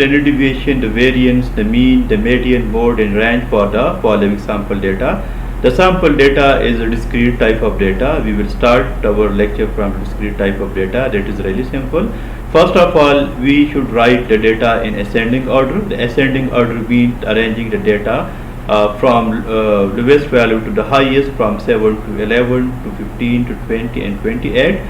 standard deviation, the variance, the mean, the median, mode, and range for the following sample data. The sample data is a discrete type of data. We will start our lecture from discrete type of data. That is really simple. First of all, we should write the data in ascending order. The ascending order means arranging the data from lowest value to the highest, from 7 to 11 to 15 to 20 and 28.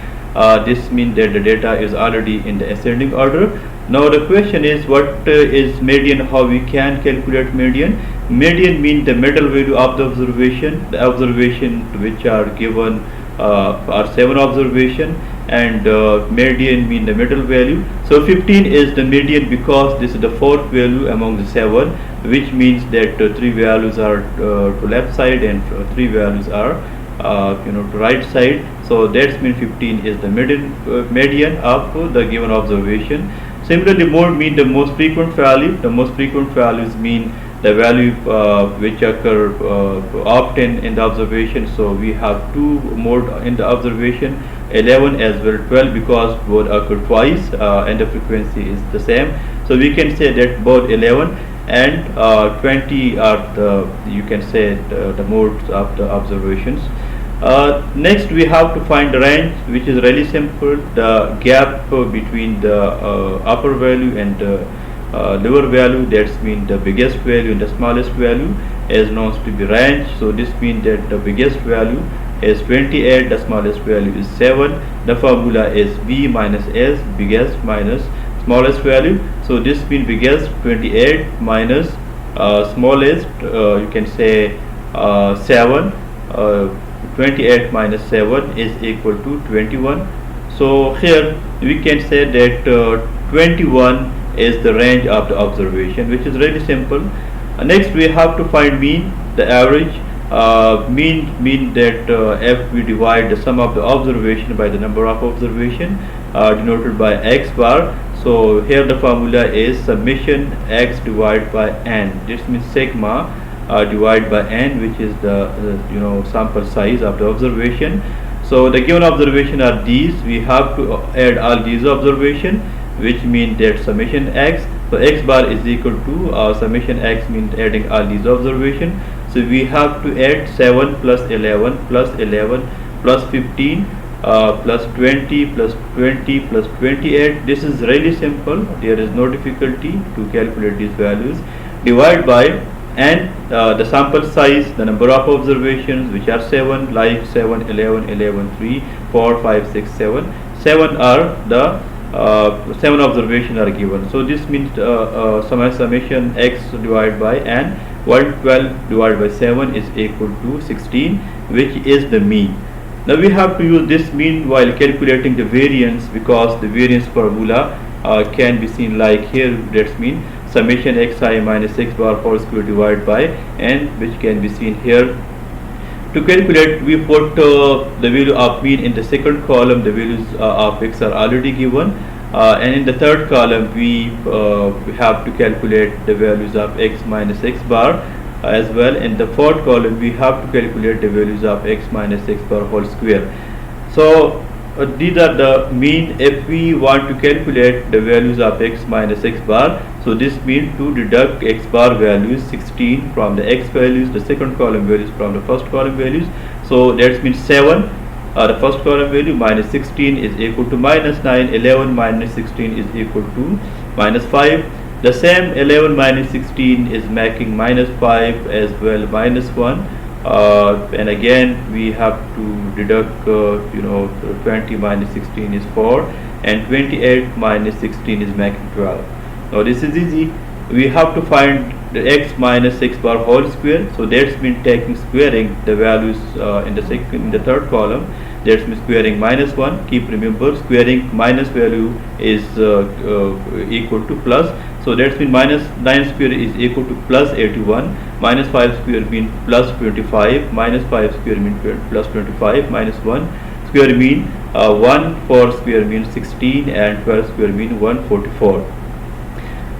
This means that the data is already in the ascending order. Now the question is, what is median? How we can calculate median? Median means the middle value of the observation. The observation which are given are 7 observation, and median mean the middle value. So 15 is the median because this is the fourth value among the 7, which means that 3 values are to left side and 3 values are to right side. So that means 15 is the median of the given observation. Similarly, mode mean the most frequent value. The most frequent values mean the value which occur often in the observation. So we have 2 mode in the observation, 11 as well 12, because both occur twice and the frequency is the same. So we can say that both 11 and 20 are the, you can say, the modes of the observations. Next we have to find the range, which is really simple. The gap between the upper value and the lower value, that means the biggest value and the smallest value, is known to be range. So this means that the biggest value is 28, the smallest value is 7. The formula is B minus S, biggest minus smallest value. So this means biggest 28 minus smallest, you can say 7. 28 minus 7 is equal to 21. So here we can say that 21 is the range of the observation, which is really simple. Next we have to find mean, the average. Mean that if we divide the sum of the observation by the number of observation denoted by x bar. So here the formula is summation x divided by n. This means sigma divided by n, which is the sample size of the observation. So the given observation are these. We have to add all these observation, which means that summation x. So x bar is equal to summation x means adding all these observation. So we have to add 7 plus 11 plus 11 plus 15 plus 20 plus 20 plus 28. This is really simple. There is no difficulty to calculate these values. Divide by n, the sample size, the number of observations, which are 7, like 7, 11, 11, 3, 4, 5, 6, 7. 7 are the 7 observations are given. So this means summation x divided by n, 112 divided by 7 is equal to 16, which is the mean. Now we have to use this mean while calculating the variance, because the variance formula can be seen like here. That's mean summation xi minus x bar whole square divided by n, which can be seen here. To calculate, we put the value of mean in the second column. The values of x are already given, and in the third column we have to calculate the values of x minus x bar as well. In the fourth column we have to calculate the values of x minus x bar whole square. So these are the mean. If we want to calculate the values of x minus x bar, so this means to deduct x bar values 16 from the x values, the second column values from the first column values. So that means 7, the first column value, minus 16 is equal to minus 9, 11 minus 16 is equal to minus 5. The same 11 minus 16 is making minus 5 as well, minus 1. And again we have to deduct 20 minus 16 is 4, and 28 minus 16 is making 12. Now this is easy. We have to find the x minus x bar whole square. So that's means taking squaring the values in the third column. That's means squaring minus 1. Keep remember, squaring minus value is equal to plus. So that's means minus 9 square is equal to plus 81. Minus 5 square means plus 25. Minus 5 square means plus 25. Minus 1 square means 1. 4 square means 16, and 12 square means 144.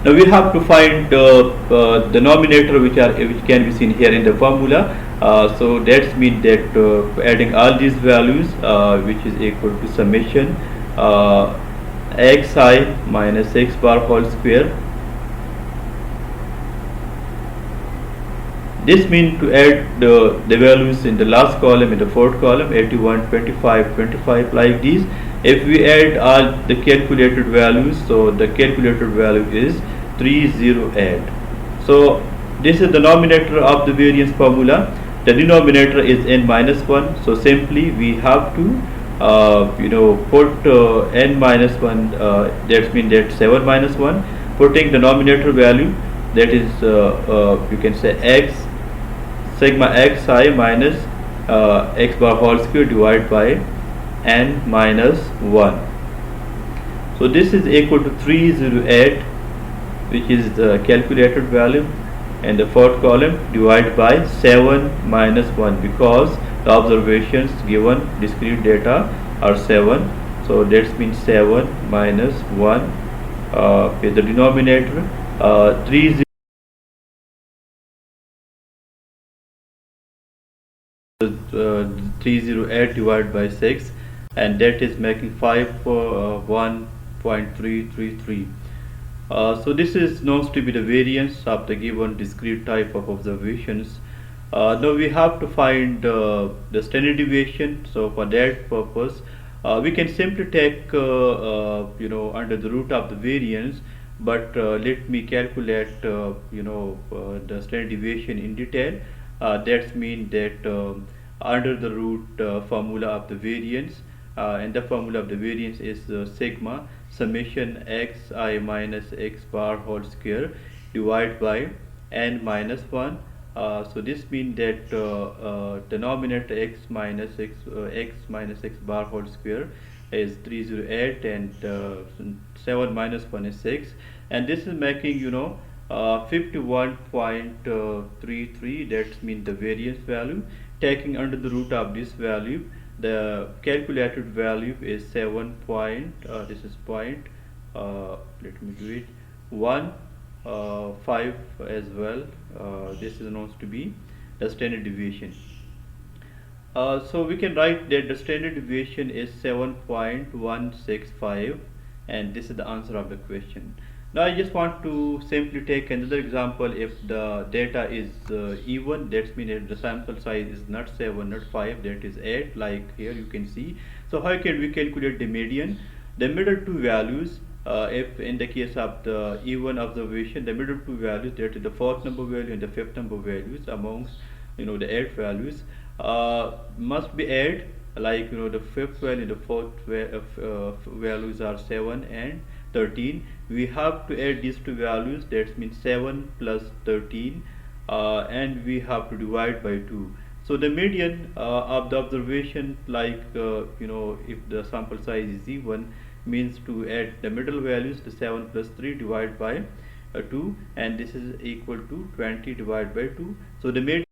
Now we have to find the denominator, which can be seen here in the formula. So that means that adding all these values, which is equal to summation xi minus x bar whole square This means to add the values in the last column, in the fourth column, 81, 25, 25, like these. If we add all the calculated values, so the calculated value is 308. So this is the denominator of the variance formula. The denominator is n minus 1. So simply we have to put n minus 1, that means that 7 minus 1, putting the denominator value, that is you can say x sigma xi minus x bar whole square divided by n minus 1. So this is equal to 308, which is the calculated value, and the fourth column divided by 7 minus 1, because the observations given discrete data are 7. So that means 7 minus 1, with the denominator 308 divided by 6, and that is making 1.333. So this is known to be the variance of the given discrete type of observations. Now we have to find the standard deviation. So for that purpose, we can simply take under the root of the variance, but let me calculate the standard deviation in detail. That means that under the root formula of the variance, and the formula of the variance is sigma summation xi minus x bar whole square divided by n minus 1. So this means that denominator x minus x bar whole square is 308, and 7 minus 1 is 6, and this is making 51.33. that means the variance value. Taking under the root of this value, the calculated value is 7 point, this is point, let me do it, 1 5 as well. This is known to be the standard deviation. So we can write that the standard deviation is 7.165, and this is the answer of the question. Now I just want to simply take another example. If the data is even, that means the sample size is not 7, not 5, that is 8, like here you can see. So how can we calculate the median? The middle two values, if in the case of the even observation, the middle two values, that is the fourth number value and the fifth number values amongst the 8 values, must be added, like the fifth value and the fourth values are 7 and 13. We have to add these two values, that means 7 plus 13, and we have to divide by 2. So the median of the observation, like if the sample size is even, means to add the middle values, the 7 plus 3 divided by 2, and this is equal to 20 divided by 2. So the median